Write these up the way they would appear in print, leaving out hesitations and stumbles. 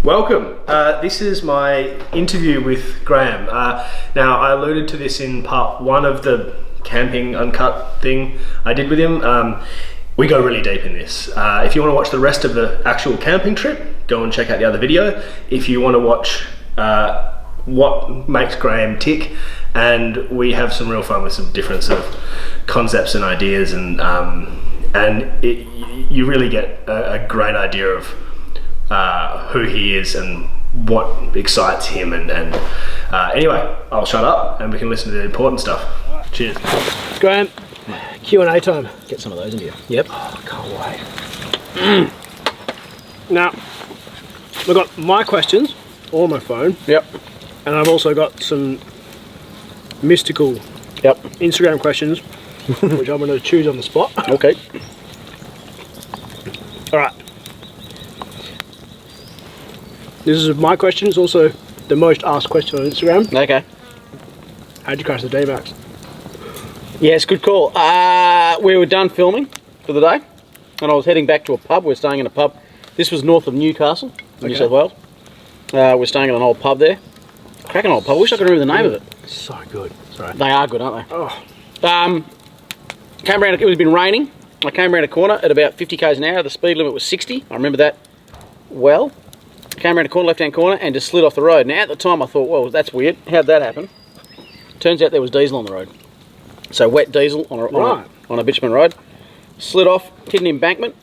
Welcome. This is my interview with Graham. Now, I alluded to this in part one of the camping uncut thing I did with him. We go really deep in this. If you want to watch the rest of the actual camping trip, go and check out the other video. If you want to watch what makes Graham tick, and we have some real fun with some different sort of concepts and ideas, and you really get a great idea of who he is and what excites him. And anyway, I'll shut up and we can listen to the important stuff. Cheers. Graham, Q&A time. Get some of those in here. Yep. Oh, can't wait. Now, we've got my questions all on my phone. Yep. And I've also got some mystical Instagram questions, which I'm going to choose on the spot. Okay. All right. This is my question. It's also the most asked question on Instagram. Okay. How'd you crash the D-Max? Yeah, it's a good call. We were done filming for the day, and I was heading back to a pub. We're staying in a pub. This was north of Newcastle, New South Wales. We're staying at an old pub there. Cracking old pub. I wish I could remember the name of it. So good. Sorry. They are good, aren't they? Oh. Came around. It was been raining. I came around a corner at about 50 k's an hour. The speed limit was 60. I remember that well. Came around a corner, left-hand corner, and just slid off the road. Now, at the time, I thought, well, that's weird. How'd that happen? Turns out there was diesel on the road. So wet diesel on a bitumen road. Slid off, hit an embankment,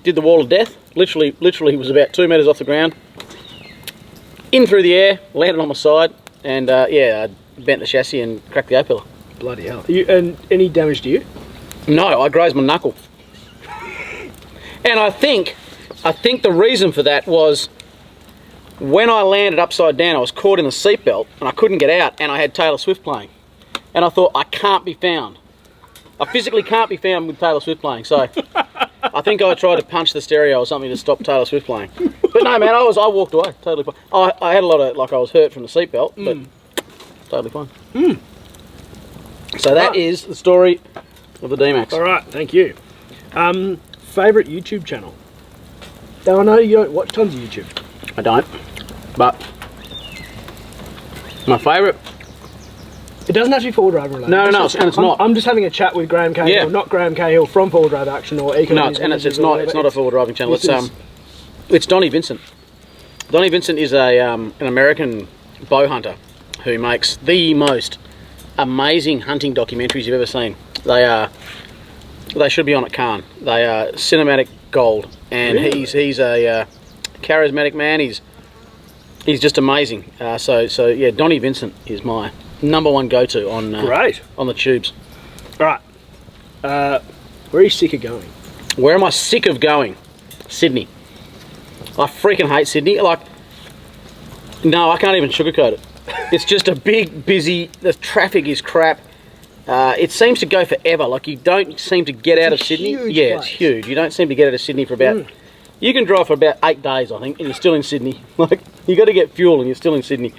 did the wall of death. Literally was about 2 metres off the ground. In through the air, landed on my side, and I bent the chassis and cracked the A-pillar. Bloody hell. And any damage to you? No, I grazed my knuckle. And I think the reason for that was when I landed upside down, I was caught in the seatbelt and I couldn't get out, and I had Taylor Swift playing. And I thought, I can't be found. I physically can't be found with Taylor Swift playing. So I think I tried to punch the stereo or something to stop Taylor Swift playing. But no, man, I walked away, totally fine. I had a lot of, I was hurt from the seatbelt, but totally fine. So that is the story of the D-Max. All right, thank you. Favourite YouTube channel? Now, I know you don't watch tons of YouTube. I don't, but my favourite. It doesn't have to be four-wheel drive related. No, and it's not. I'm just having a chat with Graham Cahill, not Graham Cahill from Four Wheel Drive Action or Eco. No, it's not a four-wheel driving channel. It's Donnie Vincent. Donnie Vincent is an American bow hunter who makes the most amazing hunting documentaries you've ever seen. They should be on at Cannes. They are cinematic gold, and really? he's a charismatic man. He's just amazing. So yeah, Donnie Vincent is my #1 go-to on the tubes. All right. Where are you sick of going? Where am I sick of going? Sydney. I freaking hate Sydney. No, I can't even sugarcoat it. It's just a big, busy. The traffic is crap. It seems to go forever. You don't seem to get out of Sydney. Yeah, it's huge. You don't seem to get out of Sydney for about. You can drive for about 8 days, I think, and you're still in Sydney. You got to get fuel, and you're still in Sydney.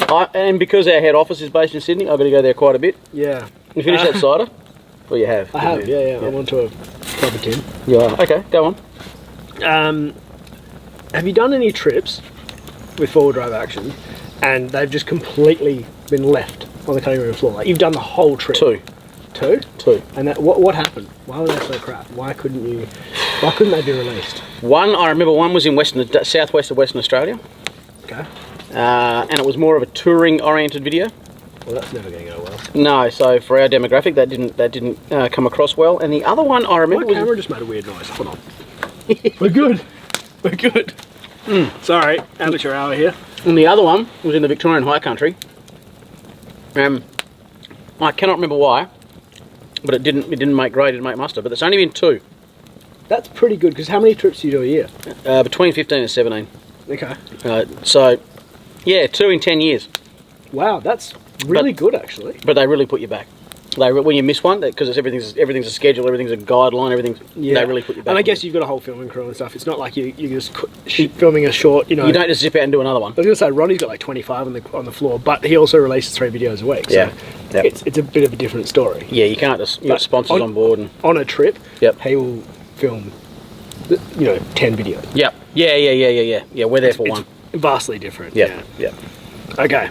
And because our head office is based in Sydney, I've got to go there quite a bit. Yeah. You finished that cider? Well, you have. I have. Yeah. I went to a proper tin. Yeah. Okay, go on. Have you done any trips with four-wheel drive action, and they've just completely been left on the cutting room floor? You've done the whole trip. Two. Two. And what happened? Why were they so crap? Why couldn't they be released? I remember one was in southwest of Western Australia. Okay. And it was more of a touring oriented video. Well, that's never going to go well. No, so for our demographic, that didn't come across well. And the other one I remember my camera just made a weird noise. Hold on. We're good. Sorry, amateur hour here. And the other one was in the Victorian High Country. I cannot remember why, but it didn't make grade, it didn't make muster. But it's only been 2. That's pretty good, because how many trips do you do a year? Between 15 and 17. Okay. So, yeah, 2 in 10 years. Wow, that's really good, actually. But they really put you back. When you miss one, because everything's a schedule, everything's a guideline, they really put you back. And I guess you've got a whole filming crew and stuff. It's not like you're just filming a short, You don't just zip out and do another one. I was going to say, Ronnie's got 25 on the floor, but he also releases 3 videos a week. So it's a bit of a different story. Yeah, you can't just, you've got sponsors on board. On a trip, he will film, 10 videos. Yep. Yeah, we're there for It's one. vastly different. Yeah. Okay.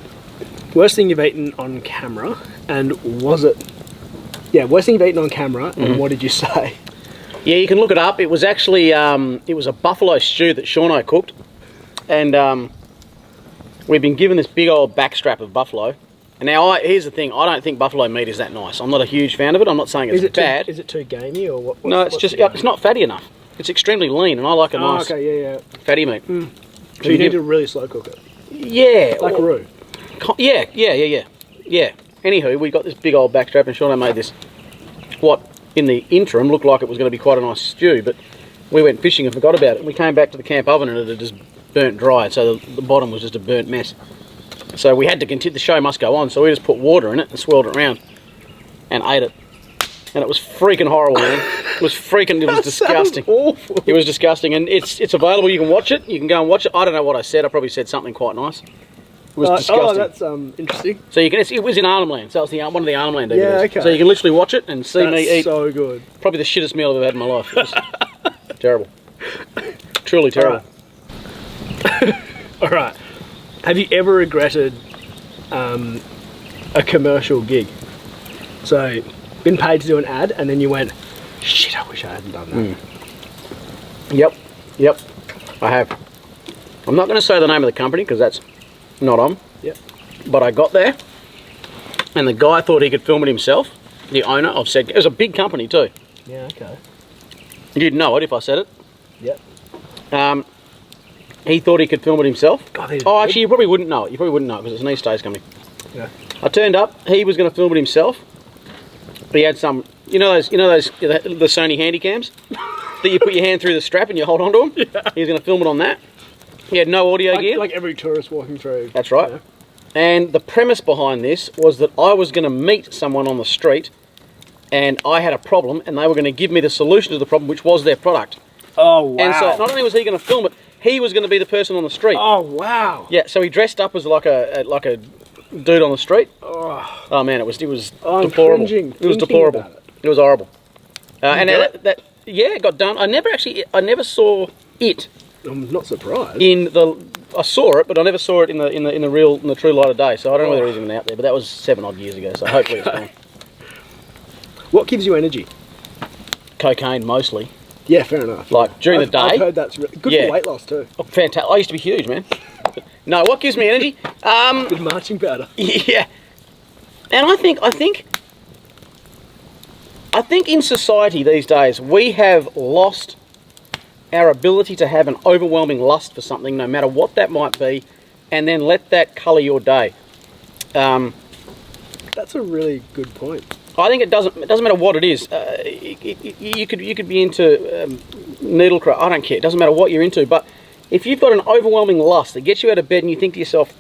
Worst thing you've eaten on camera, and was it? Yeah, worst thing you've eaten on camera, and what did you say? Yeah, you can look it up. It was actually it was a buffalo stew that Shauno cooked, and we've been given this big old backstrap of buffalo. And now, here's the thing: I don't think buffalo meat is that nice. I'm not a huge fan of it. I'm not saying it's bad. Is it too gamey or what? No, it's just it's not fatty enough. It's extremely lean, and I like a nice fatty meat. So you need to really slow cook it. Yeah, Like a roux. Yeah. Anywho, we got this big old backstrap, and Shauno made this. What in the interim looked like it was going to be quite a nice stew, but we went fishing and forgot about it. We came back to the camp oven and it had just burnt dry, so the bottom was just a burnt mess. So we had to continue, the show must go on, so we just put water in it and swirled it around and ate it. And it was freaking horrible, man. It was disgusting. Awful. It was disgusting, and it's available, you can watch it, you can go and watch it. I don't know what I said, I probably said something quite nice. It was disgusting. Oh, that's interesting. So you can, it was in Arnhem Land, so it was one of the Arnhem Land DVDs. Yeah, okay. So you can literally watch it and see me eat. So good. Probably the shittest meal I've ever had in my life. It was terrible. Truly terrible. All right. Have you ever regretted a commercial gig? So, been paid to do an ad, and then you went, shit, I wish I hadn't done that. Yep, I have. I'm not going to say the name of the company because that's not on. Yep. But I got there, and the guy thought he could film it himself. The owner of said, it was a big company too. Yeah, okay. You'd know it if I said it. Yep. He thought he could film it himself. God, he's Oh, good. actually, you probably wouldn't know it. You probably wouldn't know it because it's an East States company. Yeah. I turned up. He was going to film it himself. But he had some, the Sony Handycams that you put your hand through the strap and you hold onto them. Yeah. He was going to film it on that. He had no audio gear. Like every tourist walking through. That's right. Yeah. And the premise behind this was that I was going to meet someone on the street, and I had a problem, and they were going to give me the solution to the problem, which was their product. Oh, wow. And so not only was he going to film it, he was going to be the person on the street. Oh, wow. Yeah, so he dressed up as like a dude on the street. Oh, Man, it was I'm deplorable. cringing It was thinking deplorable. about it. It was horrible. And did it? it got done. I never saw it I'm not surprised. I saw it, but I never saw it in the true light of day. So I don't know whether it's even out there. But that was 7 odd years ago. So hopefully it's gone. What gives you energy? Cocaine mostly. Yeah, fair enough. Like during the day. I've heard that's good for weight loss too. Oh, fantastic. I used to be huge, man. No, what gives me energy? Good marching powder. Yeah. And I think in society these days we have lost our ability to have an overwhelming lust for something, no matter what that might be, and then let that colour your day. That's a really good point. I think it doesn't matter what it is. You could be into needlecraft. I don't care. It doesn't matter what you're into. But if you've got an overwhelming lust that gets you out of bed and you think to yourself,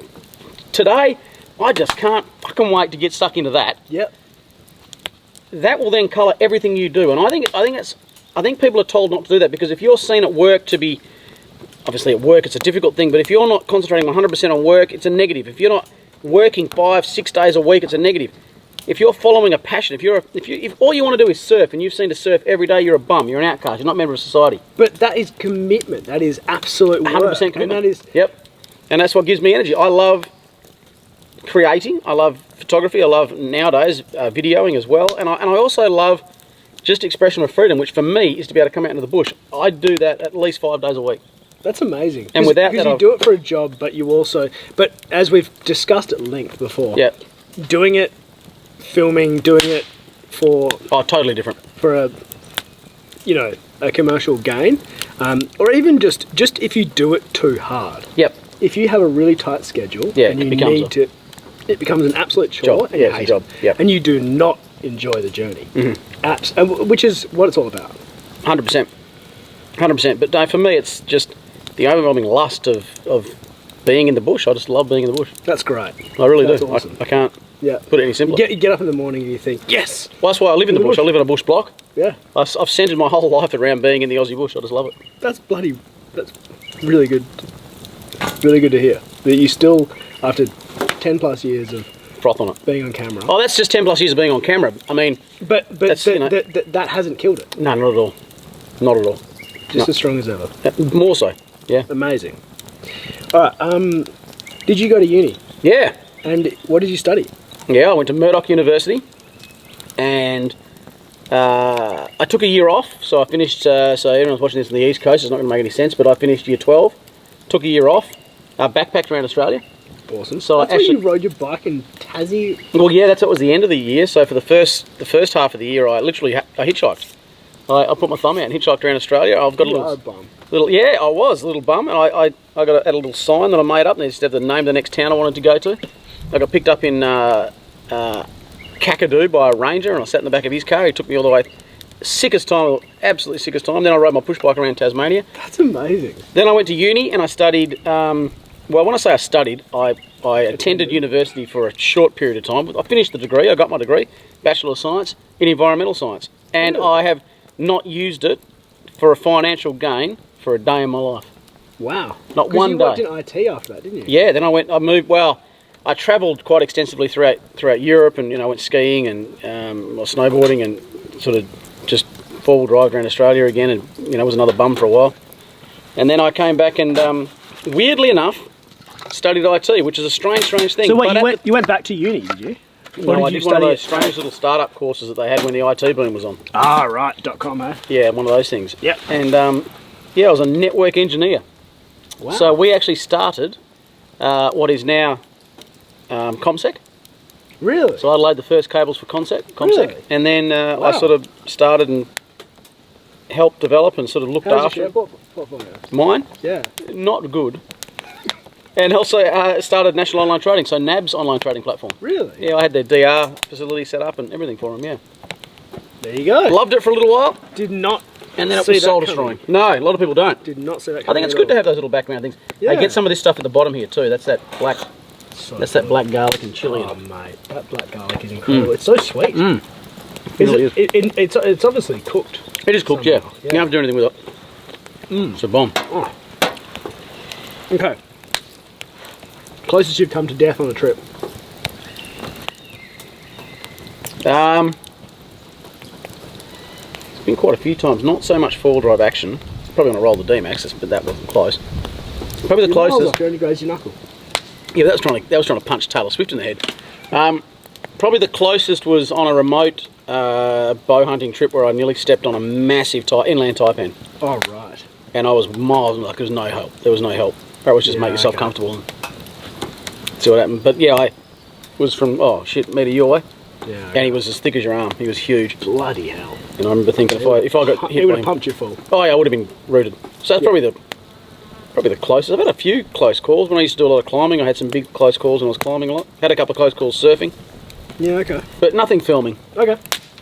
today I just can't fucking wait to get stuck into that. Yep. That will then colour everything you do. And I think people are told not to do that, because if you're seen at work to be, obviously at work it's a difficult thing, but if you're not concentrating 100% on work, it's a negative. If you're not working 5-6 days a week, it's a negative. If you're following a passion, if all you want to do is surf and you've seen to surf every day, you're a bum, you're an outcast, you're not a member of society. But that is commitment. That is absolute work. 100% commitment. And that is... Yep. And that's what gives me energy. I love creating. I love photography. I love nowadays videoing as well. And I also love just expression of freedom, which for me is to be able to come out into the bush. I do that at least 5 days a week. That's amazing. And without that, because you do it for a job, but you also... But as we've discussed at length before, yeah, doing it, filming, doing it for... Oh, totally different. For a commercial gain, or even just if you do it too hard. Yep. If you have a really tight schedule, yeah, and it becomes an absolute chore, job. and Yeah, you hate it's a job. it, Yep. and you do not enjoy the journey. Mm-hmm. Which is what it's all about. 100%. 100%. But no, for me, it's just the overwhelming lust of being in the bush. I just love being in the bush. That's great. I really That's do. Awesome. I can't put it any simpler. You get up in the morning and you think, yes! Well, that's why I live in the bush. I live in a bush block. Yeah. I've centred my whole life around being in the Aussie bush. I just love it. That's really good. Really good to hear. That you still, after 10 plus years of froth on it, being on camera. Oh, that's just 10 plus years of being on camera. I mean, but that hasn't killed it. No, not at all. Not at all. Just as strong as ever. More so. Yeah. Amazing. All right. Did you go to uni? Yeah. And what did you study? Yeah, I went to Murdoch University, and I took a year off. So I finished. So everyone's watching this on the East Coast. It's not going to make any sense, but I finished year 12. Took a year off. Backpacked around Australia. Awesome. So I actually, you rode your bike in Tassie. Well, yeah, that was the end of the year. So for the first half of the year, I literally I hitchhiked. I put my thumb out and hitchhiked around Australia. I've got a bum. Yeah, I was a little bum, and I got a little sign that I made up, and they just had the name of the next town I wanted to go to. I got picked up in Kakadu by a ranger, and I sat in the back of his car. He took me all the way. Sickest time, absolutely sickest time. Then I rode my push bike around Tasmania. That's amazing. Then I went to uni and I studied. Well, when I say I studied, I attended university for a short period of time. I finished the degree. I got my degree, Bachelor of Science in Environmental Science, and I have not used it for a financial gain for a day in my life. Wow. Not one you day. You worked in IT after that, didn't you? Yeah. Then I moved. Well, I travelled quite extensively throughout Europe, and went skiing and snowboarding, and sort of just four-wheel drive around Australia again, and was another bum for a while. And then I came back and weirdly enough studied IT, which is a strange thing. So wait, you went back to uni, did you? I did one of those strange little startup courses that they had when the IT boom was on. Ah, right. .com, eh? Yeah, one of those things. Yep. And I was a network engineer. Wow. So we actually started what is now ComSec. Really? So I laid the first cables for ComSec. Really? And then I sort of started and helped develop and sort of looked after it. Mine? Yeah. Not good. And also started National Online Trading, so NAB's online trading platform. Really? Yeah, I had their DR facility set up and everything for them, yeah. There you go. Loved it for a little while. Did not And then it was soul destroying. No, a lot of people don't. Did not see that coming. I think it's good to have those little background things. Yeah. They get some of this stuff at the bottom here too. That's that black that black garlic and chilli. Oh mate, that black garlic is incredible. It's so sweet. It's obviously cooked. It is cooked, yeah. You don't have to do anything with it. It's a bomb. Oh. Okay. Closest you've come to death on a trip? It's been quite a few times. Not so much four-wheel drive action. It's probably going to roll the D-Max, but that wasn't close. Probably the closest. You only grazed your knuckle. Yeah, that was trying to punch Taylor Swift in the head. Probably the closest was on a remote bow hunting trip where I nearly stepped on a massive inland taipan. Oh right. And I was miles, like there was no help. There was no help. That was just make yourself comfortable and see what happened. But yeah, I was from meter your way. Yeah. And he was as thick as your arm. He was huge. Bloody hell. And I remember thinking if I got hit, he would have pumped you full. Oh yeah, I would have been rooted. So that's probably the closest. I've had a few close calls. When I used to do a lot of climbing, I had some big close calls when I was climbing a lot. Had a couple of close calls surfing. Yeah, okay. But nothing filming. Okay.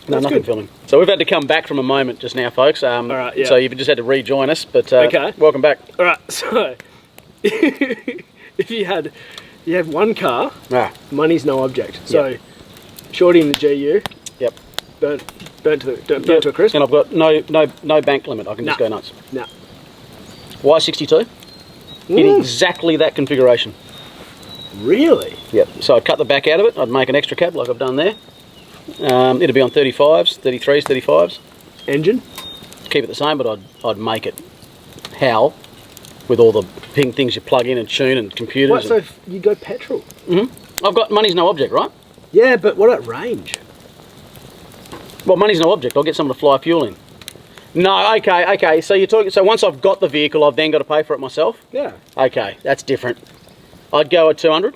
No, nothing filming. So we've had to come back from a moment just now, folks. All right, yeah. So you've just had to rejoin us, but okay. Welcome back. All right, so if you have one car, money's no object. So shorty in the GU, burnt to a crisp. And I've got no bank limit. I can just go nuts. No. Why 62? In exactly that configuration. Really? Yep. So I'd cut the back out of it. I'd make an extra cab like I've done there. It'd be on 35s, 33s, 35s. Engine? Keep it the same, but I'd make it. How? With all the things you plug in and tune and computers. What, so if you go petrol? I've got money's no object, right? Yeah, but what at range? Well, money's no object. I'll get someone to fly fuel in. No, okay. So you're talking. So once I've got the vehicle, I've then got to pay for it myself. Yeah. Okay, that's different. I'd go at 200.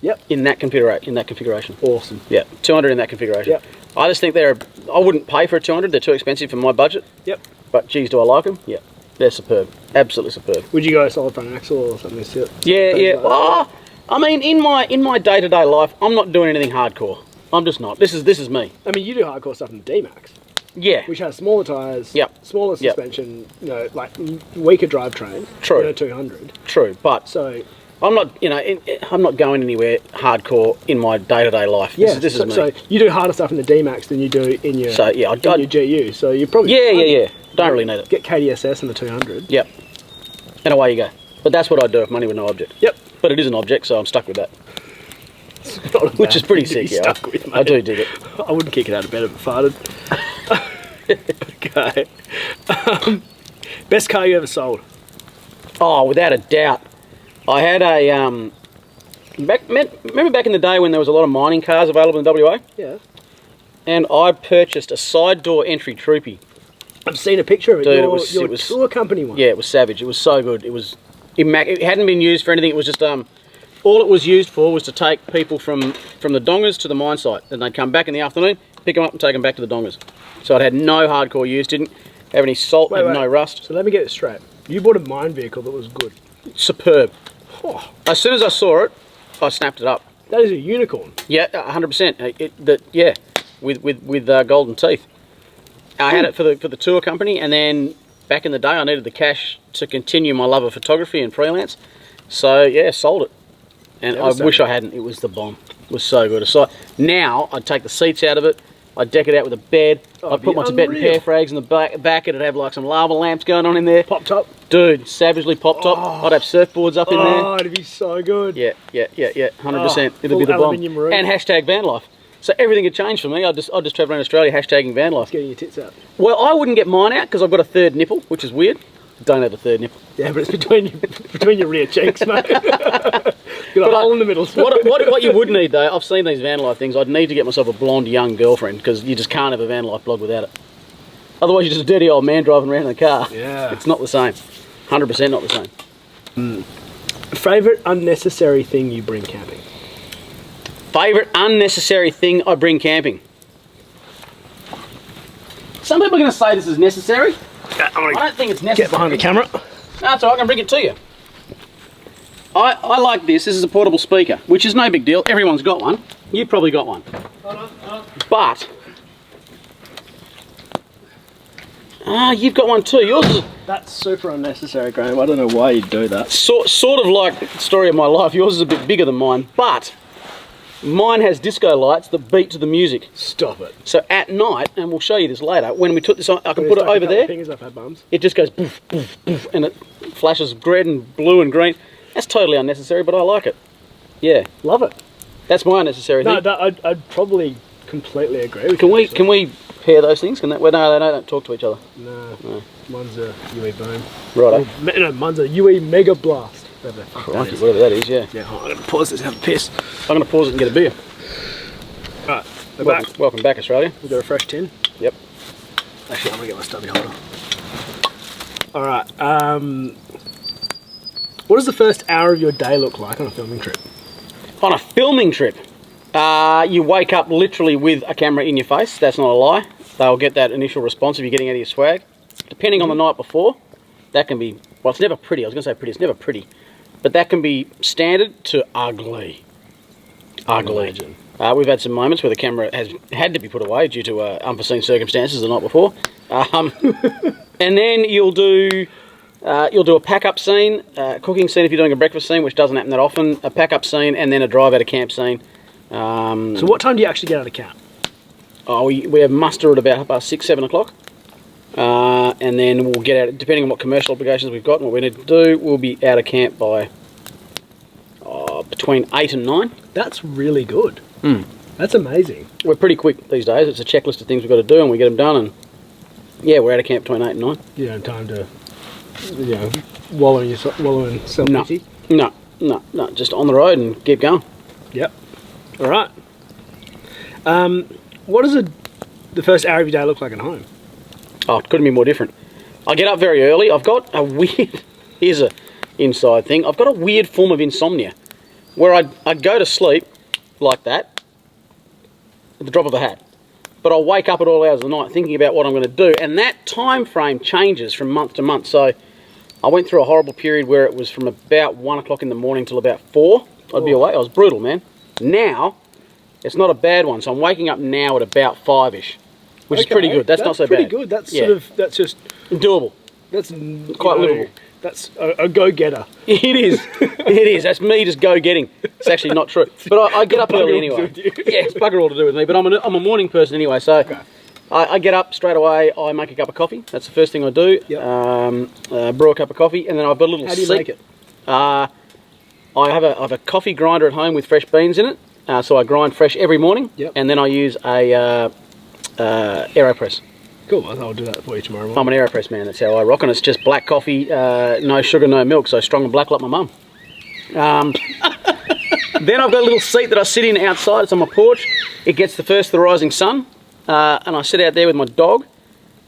Yep. In that configuration. Awesome. Yeah, 200 in that configuration. Yep. I just think I wouldn't pay for a 200. They're too expensive for my budget. Yep. But geez, do I like them? Yeah. They're superb. Absolutely superb. Would you go solid front axle or something? Yeah. Like I mean, in my day-to-day life, I'm not doing anything hardcore. I'm just not. This is me. I mean, you do hardcore stuff in the D-Max. Yeah. Which has smaller tyres, smaller suspension, like weaker drivetrain. True. Than a 200. True, but so I'm not, I'm not going anywhere hardcore in my day-to-day life. This is me. So you do harder stuff in the D-Max than you do in your your GU. So you probably don't really need it. Get KDSS in the 200. Yep. And away you go. But that's what I do if money with no object. Yep. But it is an object, so I'm stuck with that. Which is pretty sick, yeah. I do dig it. I wouldn't kick it out of bed if it farted. Okay. Best car you ever sold? Oh, without a doubt. I had a remember back in the day when there was a lot of mining cars available in WA? Yeah. And I purchased a side door entry troopy. I've seen a picture of it. Dude, Your it was tour company one. Yeah, it was savage. It was so good. It was it hadn't been used for anything. It was just all it was used for was to take people from the dongers to the mine site. Then they'd come back in the afternoon, pick them up and take them back to the dongers. So it had no hardcore use, didn't have any salt, had no rust. So let me get this straight. You bought a mine vehicle that was good. Superb. Oh, As soon as I saw it, I snapped it up. that is a unicorn. Yeah, 100%. Yeah, with golden teeth. I had it for the tour company, and then back in the day, I needed the cash to continue my love of photography and freelance. So yeah, sold it. And I wish I hadn't. It was the bomb. It was so good. So now I'd take the seats out of it. I'd deck it out with a bed. I'd put my Tibetan pear frags in the back. It'd have like some lava lamps going on in there. Pop top. Dude, savagely pop top. I'd have surfboards up in there. Oh, it'd be so good. Yeah. 100%. It'd be the bomb. Roof. And hashtag van life. So everything had changed for me. I'd just travel around Australia hashtagging van life. Getting your tits out. Well, I wouldn't get mine out because I've got a third nipple, which is weird. Don't have a third nipple. Yeah, but it's between your rear cheeks, mate. Got a hole in the middle. What you would need though, I've seen these van life things. I'd need to get myself a blonde young girlfriend because you just can't have a van life blog without it. Otherwise, you're just a dirty old man driving around in a car. Yeah, it's not the same. 100% not the same. Favorite unnecessary thing you bring camping? Favorite unnecessary thing I bring camping. Some people are going to say this is necessary. I don't think it's necessary. Get behind the camera. That's all right, I can bring it to you. I like this. This is a portable speaker, which is no big deal. Everyone's got one. You've probably got one. But you've got one too. Yours is... That's super unnecessary, Graham. I don't know why you'd do that. Sort of like the story of my life. Yours is a bit bigger than mine, but mine has disco lights that beat to the music. Stop it. So at night, and we'll show you this later, when we took this on, I can put it over there. Fingers up our bums. It just goes poof, poof, poof, and it flashes red and blue and green. That's totally unnecessary, but I like it. Yeah. Love it. That's my unnecessary thing. No, I'd probably completely agree with you. you. Can we pair those things? Well, no, they don't talk to each other. No. Mine's a UE boom. Right. No, mine's a UE Mega Blast. Crikey, whatever that is, yeah. Yeah, I'm going to pause this and have a piss. I'm going to pause it and get a beer. Alright, we're back. Welcome back, Australia. We've got a fresh tin. Yep. Actually, I'm going to get my stubby holder. Alright, what does the first hour of your day look like on a filming trip? On a filming trip, you wake up literally with a camera in your face. That's not a lie. They'll get that initial response if you're getting out of your swag. Depending on the night before, that can be, well, it's never pretty. I was going to say pretty, it's never pretty. But that can be standard to ugly. Ugly. We've had some moments where the camera has had to be put away due to unforeseen circumstances the night before. And then you'll do a pack-up scene, cooking scene if you're doing a breakfast scene, which doesn't happen that often, a pack-up scene, and then a drive out of camp scene. So what time do you actually get out of camp? Oh, we have muster at about 6, 7 o'clock. And then we'll get out, depending on what commercial obligations we've got and what we need to do, we'll be out of camp by between 8 and 9. That's really good. That's amazing. We're pretty quick these days. It's a checklist of things we've got to do and we get them done, and yeah, we're out of camp between 8 and 9. You don't have time to, wallow in self-pity? No, just on the road and keep going. Yep. Alright. What does the first hour of your day look like at home? Oh, it couldn't be more different. I get up very early. I've got a weird, here's a inside thing, I've got a weird form of insomnia where I'd go to sleep like that at the drop of a hat, but I'll wake up at all hours of the night thinking about what I'm going to do, and that time frame changes from month to month. So I went through a horrible period where it was from about 1 o'clock in the morning till about 4 I'd be awake. I was brutal, man. Now it's not a bad one, so I'm waking up now at about 5ish, which is pretty good. That's not so bad. That's pretty good. That's that's just doable. That's quite livable. That's a go-getter. It is. It is. That's me just go-getting. It's actually not true. But I get up early anyway. Yeah, it's bugger all to do with me. But I'm a morning person anyway, so okay. I get up straight away. I make a cup of coffee. That's the first thing I do. Yep. Brew a cup of coffee, and then I've got a little. How do you make it? I have a coffee grinder at home with fresh beans in it. So I grind fresh every morning. Yep. And then I use a AeroPress. Cool. I'll do that for you tomorrow morning. I'm an AeroPress man, that's how I rock, and it's just black coffee, no sugar, no milk, so strong and black like my mum. Then I've got a little seat that I sit in outside. It's on my porch. It gets the first of the rising sun, and I sit out there with my dog,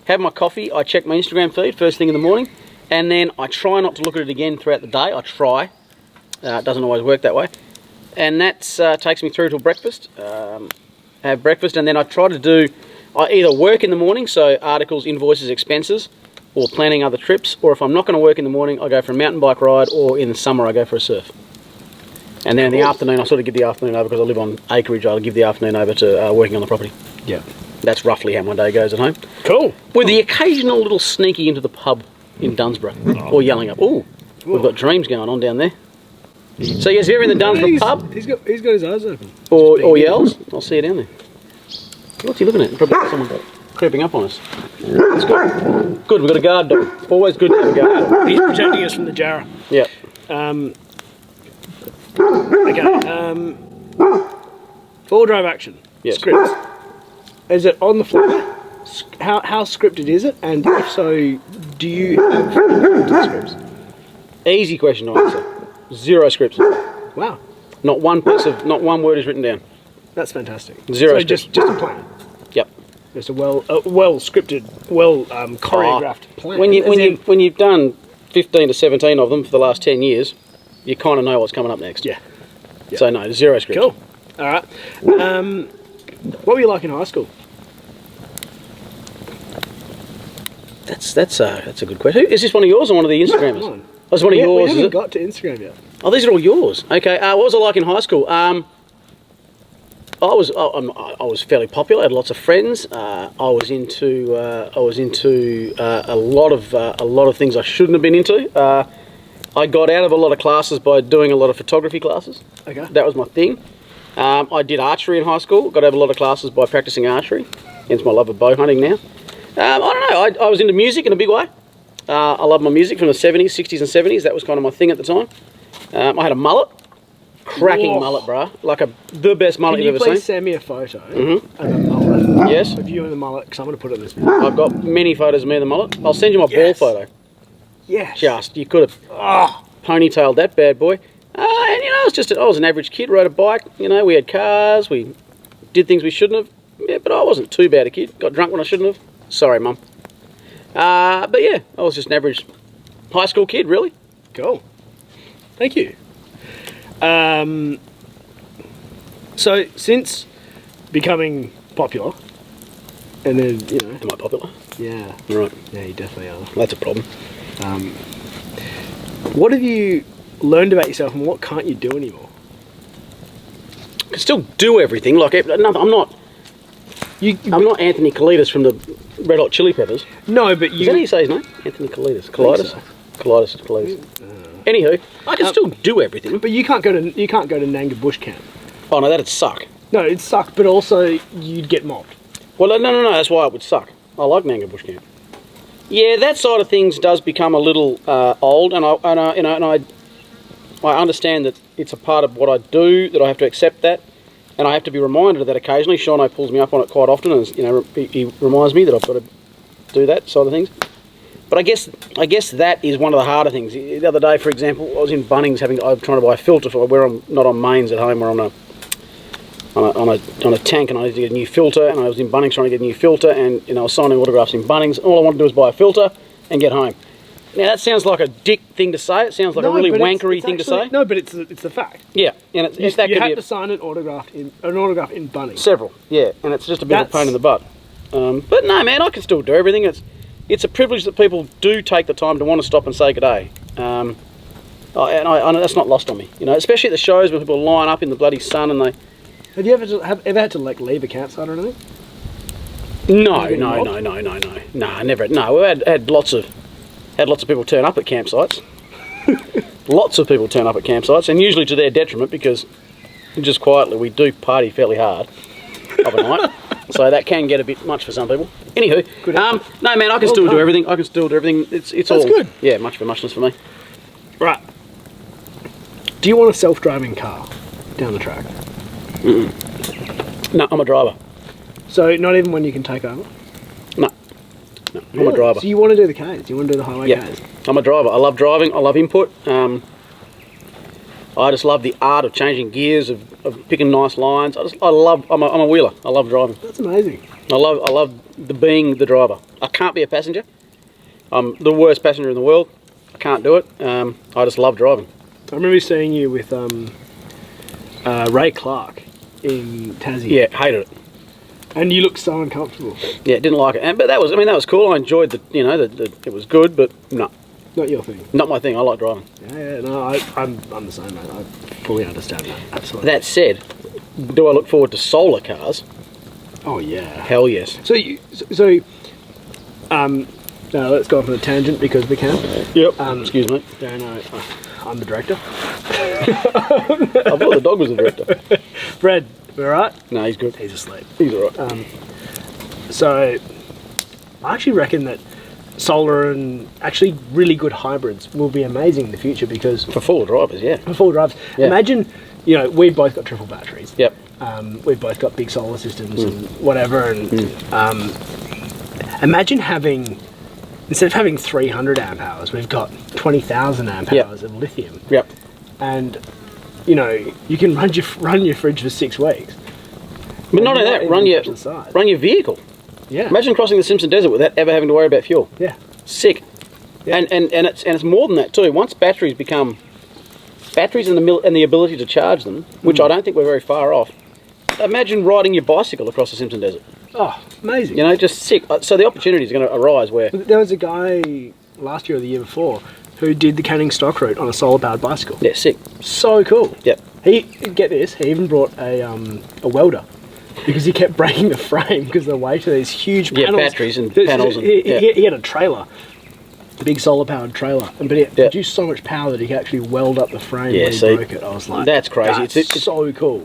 have my coffee. I check my Instagram feed first thing in the morning, and then I try not to look at it again throughout the day. I try. It doesn't always work that way. And that takes me through till breakfast. Have breakfast, and then I try to do, I either work in the morning, so articles, invoices, expenses, or planning other trips, or if I'm not going to work in the morning, I go for a mountain bike ride, or in the summer I go for a surf. And then in the afternoon, I sort of give the afternoon over, because I live on acreage, I'll give the afternoon over to working on the property. Yeah. That's roughly how my day goes at home. Cool. With the occasional little sneaky into the pub in Dunsborough, or yelling up, "Ooh, we've got dreams going on down there." So yes, if you're ever in the Dunsborough pub, He's got his eyes open. or yells, I'll see you down there. What's he looking at? Probably got someone creeping up on us. That's good. Good, we've got a guard dog. Always good to have a guard dog. He's protecting us from the Jarrah. Yeah. Okay. Full drive action. Yes. Scripts. Is it on the fly? How scripted is it? And if so, do you have scripts? Easy question to answer. 0 scripts. Wow, Not one word is written down. that's fantastic. 0 So scripts. just a plan. Yep. Just a well scripted, choreographed plan. When you've done 15 to 17 of them for the last 10 years, you kind of know what's coming up next. Yeah. So no, 0 scripts. Cool. All right. What were you like in high school? That's a good question. Is this one of yours or one of the Instagrammers? Come on. Oh, it's one of yours, We is haven't it? got to Instagram yet. Oh, these are all yours. Okay. What was I like in high school? I was fairly popular. I had lots of friends. I was into a lot of things I shouldn't have been into. I got out of a lot of classes by doing a lot of photography classes. Okay. That was my thing. I did archery in high school. Got out of a lot of classes by practicing archery. Hence my love of bow hunting now. I don't know. I was into music in a big way. I love my music from the 70s, 60s and 70s. That was kind of my thing at the time. I had a mullet. Cracking Whoa. mullet, bruh. Like the best mullet Can you've you ever please seen. send me a photo of the mullet? Yes. Of you and the mullet, because I'm going to put it in this video. I've got many photos of me and the mullet. I'll send you my Yes. ball photo. Yes. Just, you could have ponytailed that bad boy. And you know, I was an average kid, rode a bike. You know, we had cars, we did things we shouldn't have. Yeah, but I wasn't too bad a kid. Got drunk when I shouldn't have. Sorry, Mum. But yeah, I was just an average high school kid, really. Cool. Thank you. So since becoming popular, and then Am I popular? yeah, Right. you definitely are. That's a problem. What have you learned about yourself, and what can't you do anymore? I can still do everything. Like, I'm not Anthony Kalidas from the Red Hot Chili Peppers. No, but Is that how you say his name? Anthony Kalidas. Kalidas? so. Kalidas. Anywho, I can still do everything. But you can't go to Nanga Bush Camp. Oh no, that'd suck. No, it'd suck, but also you'd get mobbed. Well, no, that's why it would suck. I like Nanga Bush Camp. Yeah, that side of things does become a little old, and I understand that it's a part of what I do, that I have to accept that, and I have to be reminded of that occasionally. Shano pulls me up on it quite often, and he reminds me that I've got to do that side of things. But I guess that is one of the harder things. The other day, for example, I was in Bunnings I'm trying to buy a filter for where I'm not on mains at home, we're on a tank, and I need to get a new filter, and I was in Bunnings trying to get a new filter, and I was signing autographs in Bunnings. All I wanted to do was buy a filter and get home. Now that sounds like a dick thing to say. It sounds like a really wankery thing to say. No, but it's the fact. Yeah, and it's that You could had be to sign an autograph in Bunnings. several. Yeah, and it's just a bit of a pain in the butt. But no, man, I can still do everything. It's a privilege that people do take the time to want to stop and say good day. And I know that's not lost on me. Especially at the shows when people line up in the bloody sun and they. Have you ever had to like leave a campsite or anything? No, I never. No, we've had lots of people turn up at campsites. Lots of people turn up at campsites, and usually to their detriment, because just quietly we do party fairly hard of a night, so that can get a bit much for some people. Anywho, no man, I can still do everything. I can still do everything. It's all good. Yeah, much for muchness for me. Right. Do you want a self-driving car down the track? No, I'm a driver. So not even when you can take over? No. I'm a driver. So you want to do the Ks? You want to do the highway Ks? I'm a driver. I love driving. I love input. I just love the art of changing gears, of picking nice lines. I'm a wheeler. I love driving. That's amazing. I love being the driver. I can't be a passenger. I'm the worst passenger in the world. I can't do it. I just love driving. I remember seeing you with Ray Clark in Tassie. Yeah, hated it. And you look so uncomfortable. Yeah, didn't like it. But that was cool. I enjoyed it was good, but no. Not your thing. Not my thing. I like driving. Yeah, no, I'm the same, mate. I fully understand that. Absolutely. That said, do I look forward to solar cars? Oh yeah. Hell yes. Now let's go off on a tangent because we can. Yep. Excuse me. Yeah, no, I'm the director. I thought the dog was the director. Fred, we all right? No, he's good. He's asleep. He's all right. So, I actually reckon that solar and actually really good hybrids will be amazing in the future because For four drivers, yeah. for full drives, Yeah. imagine, we've both got triple batteries. Yep. We've both got big solar systems and whatever, and imagine having, instead of having 300 amp hours, we've got 20,000 amp Yep. hours of lithium, Yep. and you can run your fridge for 6 weeks. But not only that, even run touch the side. your vehicle. Yeah. Imagine crossing the Simpson Desert without ever having to worry about fuel. Yeah. Sick. Yeah. And it's more than that too. Once batteries and the ability to charge them, which I don't think we're very far off. Imagine riding your bicycle across the Simpson Desert. Oh, amazing. Just sick. So the opportunity is going to arise where There was a guy last year or the year before who did the Canning stock route on a solar-powered bicycle. yeah, sick. So cool. Yep. He, get this, he even brought a welder because he kept breaking the frame because of the weight of these huge Yeah, panels. batteries and panels and- yeah. He had a trailer, a big solar-powered trailer, but it produced so much power that he could actually weld up the frame Yeah, when he see, broke it. I was like, that's crazy. That's It's so cool.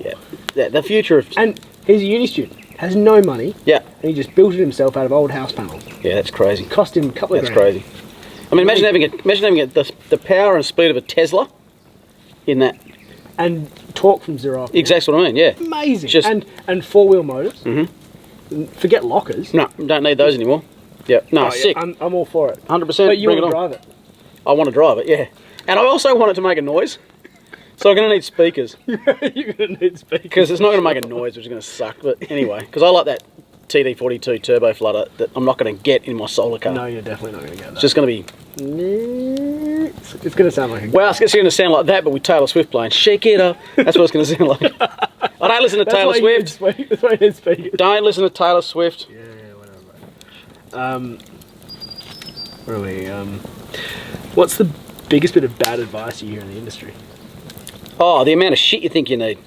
Yeah, the future of And he's a uni student, has no money, yeah, and he just built it himself out of old house panels. yeah, that's crazy. Cost him a couple of That's grand. crazy. I mean, imagine having the power and speed of a Tesla in that. And torque from 0 up. Exactly what I mean. Yeah. Amazing. Just- and four-wheel motors. Mm-hmm. Forget lockers. No, don't need those anymore. Yeah. No, Oh, yeah, sick. I'm all for it. 100%. But you bring want it to on. drive it. I want to drive it. Yeah. And I also want it to make a noise. So I'm going to need speakers You're going to need speakers. because it's not going to make a noise, which is going to suck. But anyway, because I like that TD42 turbo flutter that I'm not going to get in my solar car. No, you're definitely not going to get that. It's just going to be. It's going to sound like a... Well, it's going to sound like that, but with Taylor Swift playing "Shake It Up." That's what it's going to sound like. I don't listen to That's Taylor why you need Swift. That's why you need speakers. Don't listen to Taylor Swift. Yeah, whatever. Where are we? What's the biggest bit of bad advice you hear in the industry? Oh, the amount of shit you think you need.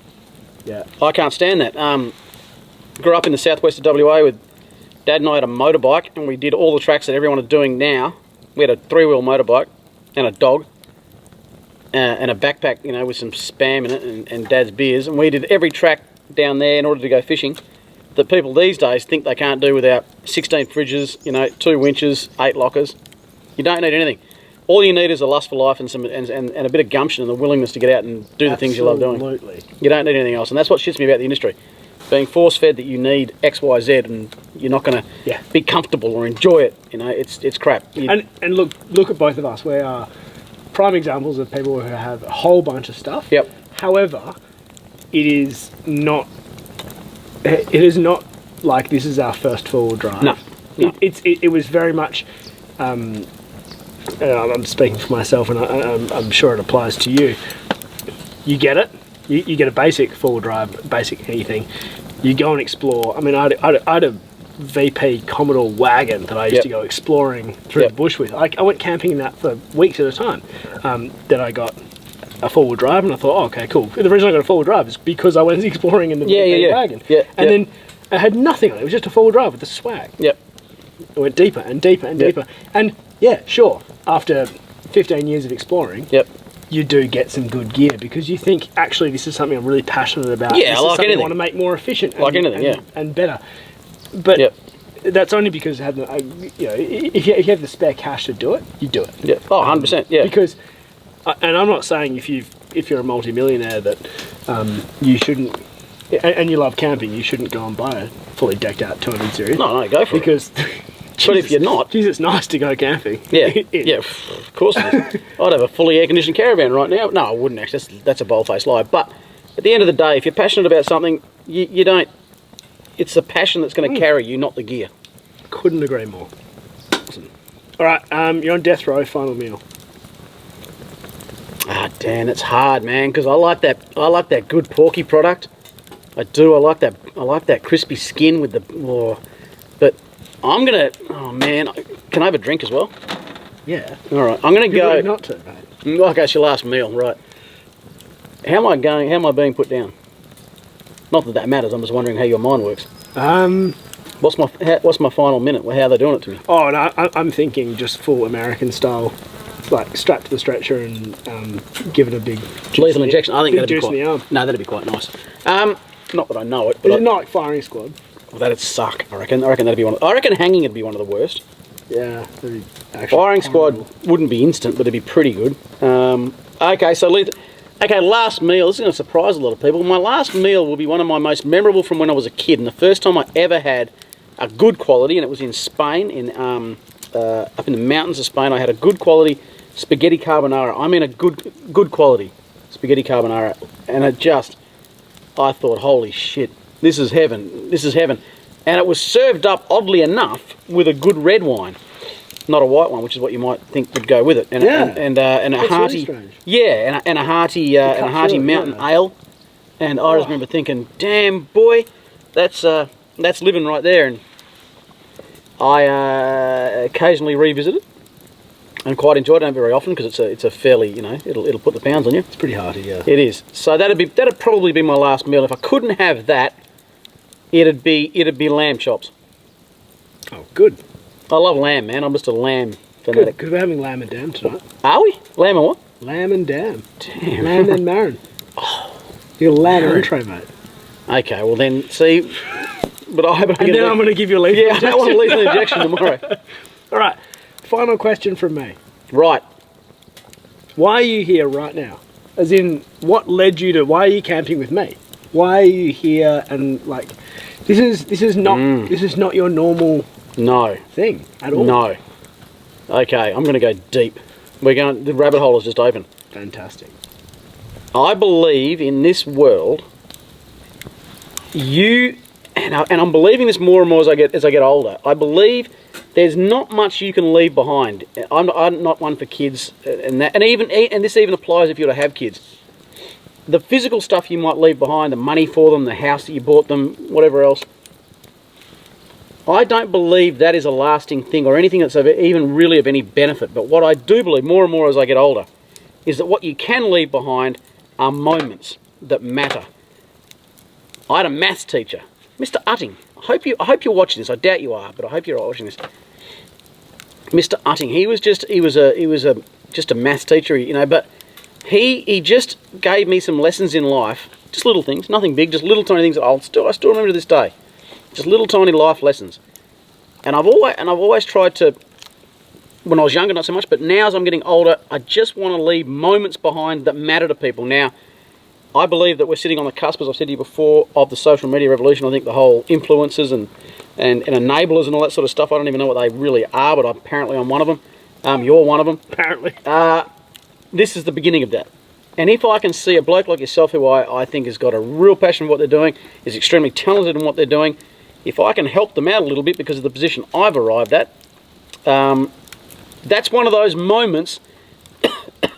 Yeah. I can't stand that. Grew up in the southwest of WA with Dad and I had a motorbike, and we did all the tracks that everyone is doing now. We had a 3-wheel motorbike and a dog and a backpack, with some spam in it and Dad's beers, and we did every track down there in order to go fishing that people these days think they can't do without 16 fridges, 2 winches, 8 lockers. You don't need anything. All you need is a lust for life and a bit of gumption and the willingness to get out and do the things you love doing. Absolutely. You don't need anything else, and that's what shits me about the industry. Being force-fed that you need X, Y, Z, and you're not going to be comfortable or enjoy it. It's crap. And look at both of us. We are prime examples of people who have a whole bunch of stuff. Yep. However, it is not like this is our first four-wheel drive. No. It was very much. I'm speaking for myself, and I'm sure it applies to you. You get it. You get a basic four-wheel drive, basic anything. You go and explore. I mean, I had a VP Commodore wagon that I used to go exploring through the bush with. I went camping in that for weeks at a time. Then I got a four-wheel drive, and I thought, oh, okay, cool. The reason I got a four-wheel drive is because I went exploring in the VP wagon. And then I had nothing on it. It was just a four-wheel drive with the swag. Yep. It went deeper and deeper and deeper. And yeah, sure, after 15 years of exploring, you do get some good gear because you think, actually, this is something I'm really passionate about. Yeah, this like is something anything. I want to make more efficient and better. But that's only because if you have the spare cash to do it, you do it. Yeah. Oh, 100%. Yeah. Because, and I'm not saying if you're a multi-millionaire that you shouldn't, and you love camping, you shouldn't go and buy a fully decked out 200 series. No, go for it. Because But if you're not... Geez, it's nice to go camping. Yeah, yeah, of course it is. I'd have a fully air-conditioned caravan right now. No, I wouldn't actually. That's a bold-faced lie. But at the end of the day, if you're passionate about something, you don't... It's the passion that's going to carry you, not the gear. Couldn't agree more. Awesome. All right, you're on death row, final meal. Ah, Dan, it's hard, man, because I like that good porky product. I do. I like that crispy skin with the... Oh, but I'm going to... Oh, man. Can I have a drink as well? Yeah. All right. I'm going to go... Not to, mate. Okay, it's your last meal, right. How am I being put down? Not that matters, I'm just wondering how your mind works. What's my final minute? How are they doing it to me? Oh, no, I'm thinking just full American style, like strapped to the stretcher and give it a big... Lethal injection. I think that'd be juice in the arm. No, that'd be quite nice. Not that I know it, but... Is it not like firing squad? Well, that'd suck, I reckon. That'd be I reckon hanging would be one of the worst. Yeah. Firing squad wouldn't be instant, but it'd be pretty good. Okay, so last meal. This is going to surprise a lot of people. My last meal will be one of my most memorable from when I was a kid, and the first time I ever had a good quality, and it was in Spain, up in the mountains of Spain. I had a good quality spaghetti carbonara. I mean a good quality spaghetti carbonara, and I thought, holy shit, this is heaven. This is heaven. And it was served up, oddly enough, with a good red wine. Not a white one, which is what you might think would go with it, and a hearty, really and a hearty mountain ale. And I just remember thinking, "Damn boy, that's living right there." And I occasionally revisit it and quite enjoy it. Don't very often because it's a fairly, it'll put the pounds on you. It's pretty hearty, yeah. It is. So that'd probably be my last meal. If I couldn't have that, it'd be lamb chops. Oh, good. I love lamb, man. I'm just a lamb fanatic. Good. We're having lamb and dam tonight. Are we? Lamb and what? Lamb and dam. Damn. Lamb and marin. Oh, you're a lamb entree, mate. Okay, well then, see, but I'm going to give you a lethal injection. I don't want a lethal injection tomorrow. All right, final question from me. Right. Why are you here right now? As in, what led you to? Why are you camping with me? Why are you here? And like, this is not your normal. No. Thing at all. No. Okay, I'm going to go deep. The rabbit hole is just open. Fantastic. I believe in this world, and I'm believing this more and more as I get older. I believe there's not much you can leave behind. I'm not one for kids, and this even applies if you were to have kids. The physical stuff you might leave behind, the money for them, the house that you bought them, whatever else. I don't believe that is a lasting thing or anything that's even really of any benefit. But what I do believe more and more as I get older is that what you can leave behind are moments that matter. I had a maths teacher, Mr. Utting. I hope you're watching this. I doubt you are, but I hope you're watching this. Mr. Utting. He was just a maths teacher, but he just gave me some lessons in life, just little things, nothing big, just little tiny things that I still remember to this day. Just little tiny life lessons, and I've always tried to. When I was younger, not so much, but now as I'm getting older, I just want to leave moments behind that matter to people. Now, I believe that we're sitting on the cusp, as I've said to you before, of the social media revolution. I think the whole influencers and enablers and all that sort of stuff. I don't even know what they really are, but apparently I'm one of them. You're one of them. Apparently. This is the beginning of that. And if I can see a bloke like yourself, who I think has got a real passion for what they're doing, is extremely talented in what they're doing. If I can help them out a little bit because of the position I've arrived at, that's one of those moments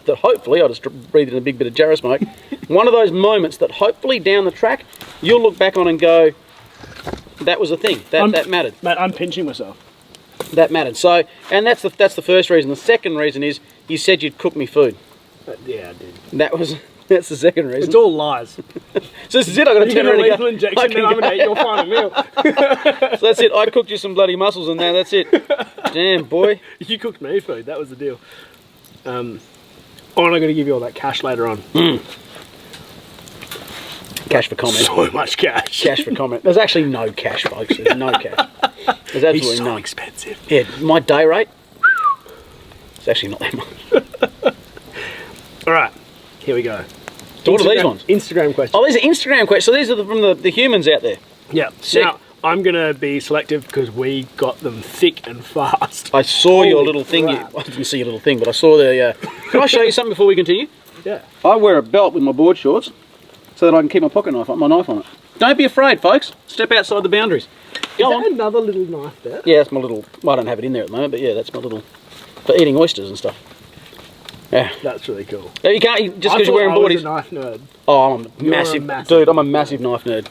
that hopefully, I just breathed in a big bit of jarrah smoke, one of those moments that hopefully down the track, you'll look back on and go, that was a thing, that mattered. Mate, I'm pinching myself. That mattered. So, and that's the first reason. The second reason is, you said you'd cook me food. Yeah, I did. That's the second reason. It's all lies. So this is it, I've got to turn around and go, injection, then I'm going to eat your final meal. So that's it, I cooked you some bloody mussels and now that's it. Damn, boy. You cooked me food, that was the deal. I'm not going to give you all that cash later on. Cash for comment. So much cash. Cash for comment. There's actually no cash, folks. There's no cash. There's absolutely He's so none. expensive. Yeah, my day rate, it's actually not that much. All right, here we go. So what are these ones? Instagram questions. Oh, these are Instagram questions. So these are from the humans out there. Yeah. Sick. Now, I'm gonna be selective because we got them thick and fast. I saw your Holy little thing. crap. I didn't see your little thing, but I saw the... Can I show you something before we continue? Yeah. I wear a belt with my board shorts so that I can keep my pocket knife, my knife on it. Don't be afraid, folks. Step outside the boundaries. Go Is on. that another little knife there? Yeah, that's my little... Well, I don't have it in there at the moment, but yeah, that's my little... For eating oysters and stuff. Yeah. That's really cool. No, you can't... Just I because you're wearing thought I was boardies... a knife nerd. Oh, I'm a You're a massive... massive Dude, I'm a massive knife nerd.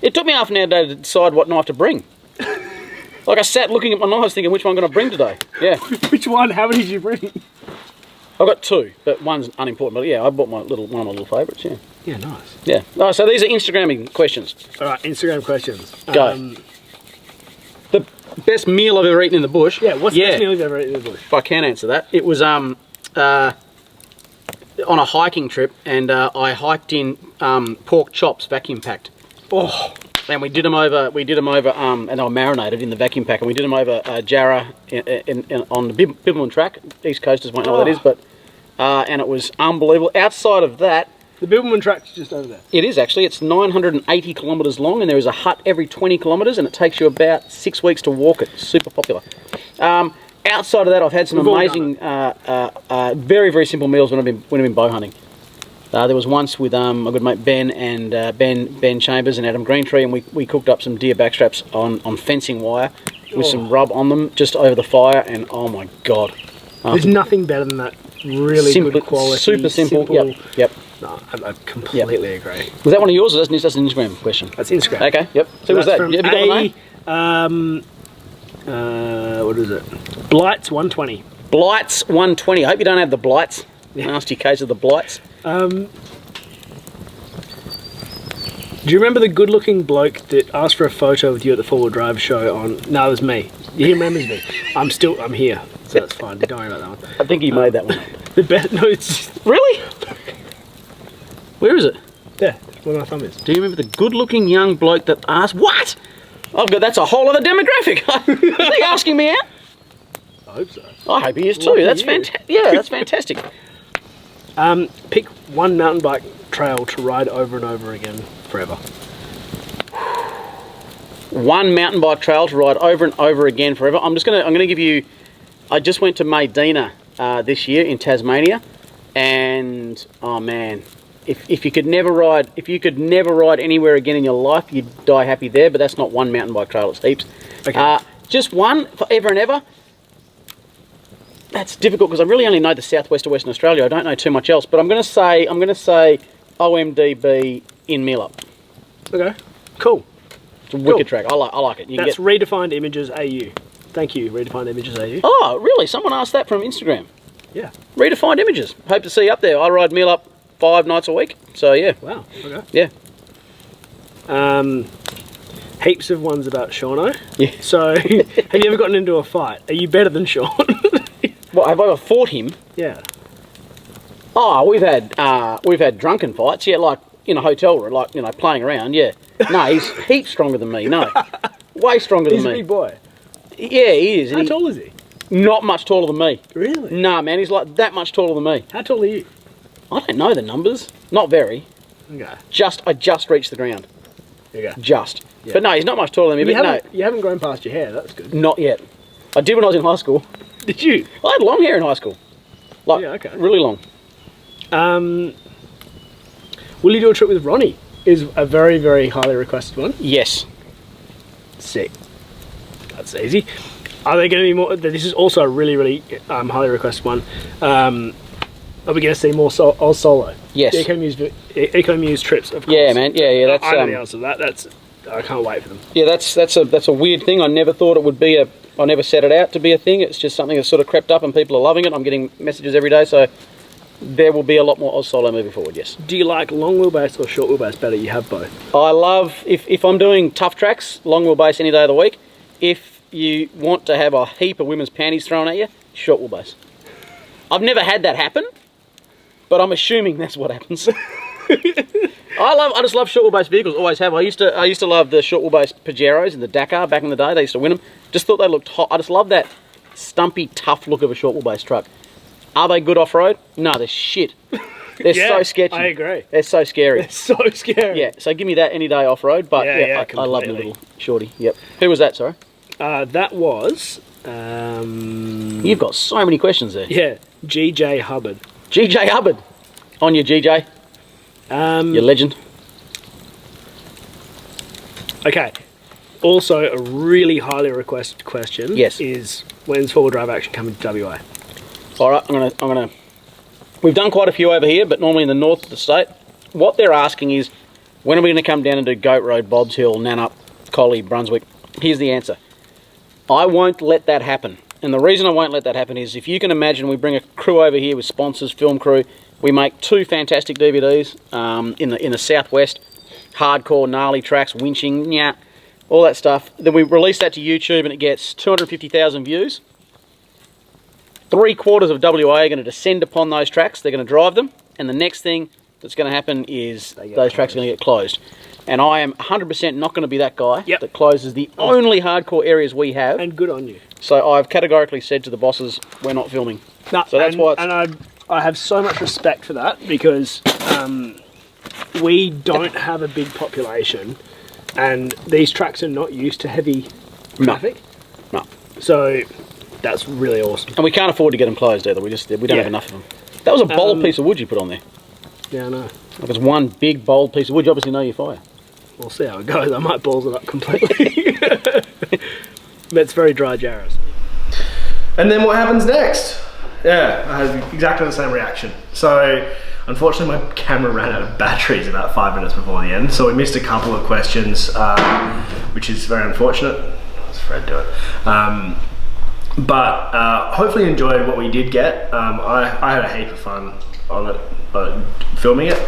It took me half an hour today to decide what knife to bring. Like, I sat looking at my knives thinking, which one I'm going to bring today? Yeah. Which one? How many did you bring? I've got two, but one's unimportant. But yeah, I bought one of my little favourites, yeah. Yeah, nice. Yeah. Oh, so these are Instagramming questions. All right, Instagram questions. Go. The best meal I've ever eaten in the bush. Yeah, what's the best meal you've ever eaten in the bush? If I can answer that. It was on a hiking trip, and I hiked in pork chops vacuum packed. Oh, And we did them over, and they were marinated in the vacuum pack, and we did them over Jarrah on the Bibbulmun track. East Coasters won't know what that is, but and it was unbelievable. Outside of that, the Bibbulmun track's just over there. it is actually. It's 980 kilometres long, and there is a hut every 20 kilometres, and it takes you about 6 weeks to walk it. It's super popular. Outside of that, I've had some We've all amazing, very, very simple meals when I've been bow hunting. There was once with my good mate Ben and Ben Chambers and Adam Greentree, and we cooked up some deer backstraps on fencing wire with some rub on them just over the fire, and oh my god. There's nothing better than that really good quality. Super simple. Yep. No, I completely agree. Was that one of yours, or that's an Instagram question? That's Instagram. Okay, yep. So was that? From Have you got the name? What is it? Blights 120. Blights 120. I hope you don't have the blights. Nasty case of the blights. Do you remember the good-looking bloke that asked for a photo with you at the four-wheel drive show on... No, it was me. He remembers me. I'm here, so that's fine. Don't worry about that one. I think you made that one. The best... No, it's... Really? Where is it? There, where my thumb is. Do you remember the good-looking young bloke that asked... What? Oh, God, that's a whole other demographic. Is he asking me out? I hope so. I hope he is too. Lucky That's you. fantastic. Yeah, that's fantastic. Pick one mountain bike trail to ride over and over again forever. One mountain bike trail to ride over and over again forever. I'm gonna give you. I just went to Medina this year in Tasmania, and oh man, if you could never ride anywhere again in your life, you'd die happy there. But that's not one mountain bike trail; it's heaps. Okay. Just one forever and ever. That's difficult because I really only know the southwest of Western Australia. I don't know too much else. But I'm going to say OMDB in Meelup. Okay. Cool. It's a wicked track. I like it. That's Redefined Images AU. Thank you, Redefined Images AU. Oh, really? Someone asked that from Instagram. Yeah. Redefined Images. Hope to see you up there. I ride Meelup 5 nights a week. So yeah. Wow. Okay. Yeah. Heaps of ones about Shauno. Yeah. So, have you ever gotten into a fight? Are you better than Sean? Well, have I ever fought him? Yeah. Oh, we've had drunken fights. Yeah, like in a hotel room, like playing around. Yeah. No, he's heaps stronger than me. No, way stronger He's than a me. big boy. Yeah, he is. How tall is he? Not much taller than me. Really? Nah, man, he's like that much taller than me. How tall are you? I don't know the numbers. Not very. Okay. I just reached the ground. Okay. Just. Yeah. But no, he's not much taller than me. You haven't grown past your hair. That's good. Not yet. I did when I was in high school. Did you? I had long hair in high school. Like, Yeah, okay. really long. Will you do a trip with Ronnie? Is a very, very highly requested one. Yes. Sick. That's easy. Are there going to be more? This is also a really, really highly requested one. Are we going to see more Oz Solo? Yes. Eco Muse trips, of course. Yeah, man. Yeah. That's I know the answer to that. I can't wait for them. yeah. That's a weird thing. I never thought it would be I never set it out to be a thing. It's just something that's sort of crept up and people are loving it. I'm getting messages every day, so there will be a lot more Oz Solo moving forward. Yes. Do you like long wheelbase or short wheelbase better? You have both. I love if I'm doing tough tracks, long wheelbase any day of the week. If you want to have a heap of women's panties thrown at you, short wheelbase. I've never had that happen, but I'm assuming that's what happens. I just love short wheelbase vehicles. Always have. I used to love the short wheelbase Pajeros in the Dakar back in the day. They used to win them. Just thought they looked hot. I just love that stumpy, tough look of a short wheelbase truck. Are they good off road? No, they're shit. They're so sketchy. I agree. They're so scary. It's so scary. Yeah, so give me that any day off-road, but I love the little shorty. Yep. Who was that, sorry? That was... You've got so many questions there. Yeah, GJ Hubbard. GJ Hubbard. On your GJ. Your legend. Okay. Also, a really highly requested question is, when's four-wheel drive action coming to WA? All right, I'm gonna. We've done quite a few over here, but normally in the north of the state. What they're asking is, when are we going to come down and do Goat Road, Bob's Hill, Nannup, Collie, Brunswick? Here's the answer. I won't let that happen. And the reason I won't let that happen is, if you can imagine, we bring a crew over here with sponsors, film crew. We make 2 fantastic DVDs in the southwest, hardcore, gnarly tracks, winching, all that stuff. Then we release that to YouTube and it gets 250,000 views. 3/4 of WA are going to descend upon those tracks. They're going to drive them, and the next thing that's going to happen is those tracks are going to get closed. And I am 100% not going to be that guy that closes the only hardcore areas we have. And good on you. So I've categorically said to the bosses, we're not filming. No, so that's why. And I have so much respect for that, because we don't have a big population, and these tracks are not used to heavy traffic. No. So that's really awesome. And we can't afford to get them closed either. We don't have enough of them. That was a bold piece of wood you put on there. Yeah, I know. Like it's one big bold piece of wood. You obviously know your fire. We'll see how it goes. I might balls it up completely. But it's very dry jarrows. And then what happens next? Yeah, I had exactly the same reaction. So, unfortunately my camera ran out of batteries about 5 minutes before the end, so we missed a couple of questions, which is very unfortunate. Let's Fred do it. But hopefully you enjoyed what we did get. I had a heap of fun on it, filming it.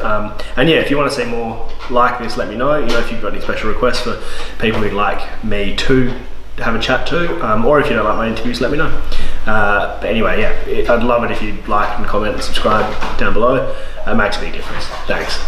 And yeah, if you want to see more like this, let me know. You know, if you've got any special requests for people who'd like me to have a chat to, or if you don't like my interviews, let me know. But anyway, yeah, I'd love it if you'd like and comment and subscribe down below. It makes a big difference. Thanks.